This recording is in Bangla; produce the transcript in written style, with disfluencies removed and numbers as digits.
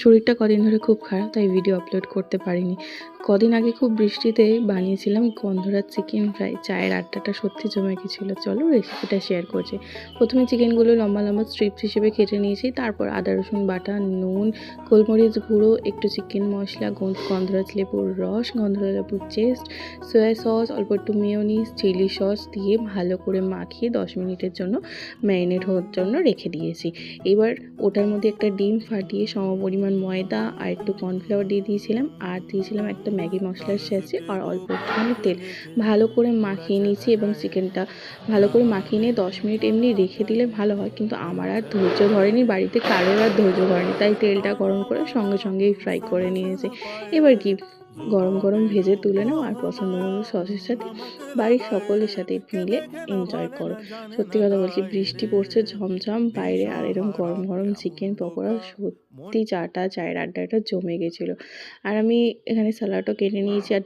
শরীরটা কদিন ধরে খুব খারাপ, তাই ভিডিও আপলোড করতে পারিনি। কদিন আগে খুব বৃষ্টিতে বানিয়েছিলাম গন্ধরাজ চিকেন ফ্রাই। চায়ের আড্ডাটা সত্যি জমে গেছিলো। চলো রেসিপিটা শেয়ার করছি। প্রথমে চিকেনগুলো লম্বা লম্বা স্ট্রিপস হিসেবে কেটে নিয়েছি। তারপর আদা রসুন বাটা, নুন, গোলমরিচ গুঁড়ো, একটু চিকেন মশলা, গন্ধরাজ লেবুর রস, গন্ধরাজ লেবুর পেস্ট, সয়া সস, অল্প একটু মেয়োনিজ, চিলি সস দিয়ে ভালো করে মাখিয়ে 10 মিনিটের জন্য ম্যারিনেট হওয়ার জন্য রেখে দিয়েছি। এবার ওটার মধ্যে একটা ডিম ফাটিয়ে সমপরিমাণ ময়দা আর একটু কর্নফ্লাওয়ার দিয়ে দিয়েছিলাম, আর দিয়েছিলাম একটা ম্যাগি মশলার স্যাশে আর অল্প একটুখানি তেল। ভালো করে মাখিয়ে নিয়েছি এবং চিকেনটা ভালো করে মাখিয়ে নিয়ে 10 মিনিট এমনি রেখে দিলে ভালো হয়, কিন্তু আমার আর ধৈর্য ধরেনি, বাড়িতে কারোর আর ধৈর্য ধরেনি, তাই তেলটা গরম করে সঙ্গে সঙ্গেই ফ্রাই করে নিয়েছি। এবার কি গরম গরম ভেজে তুলে নাও আর পছন্দ মতো সসের সাথে বাড়ির সকলের সাথে মিলে এনজয় করো। সত্যি কথা বলছি, বৃষ্টি পড়ছে ঝমঝম বাইরে, আর এরকম গরম গরম চিকেন পকোড়া সত্যি চায়ের আড্ডাটা জমে গেছিলো। আর আমি এখানে স্যালাডও কেটে নিয়েছি আর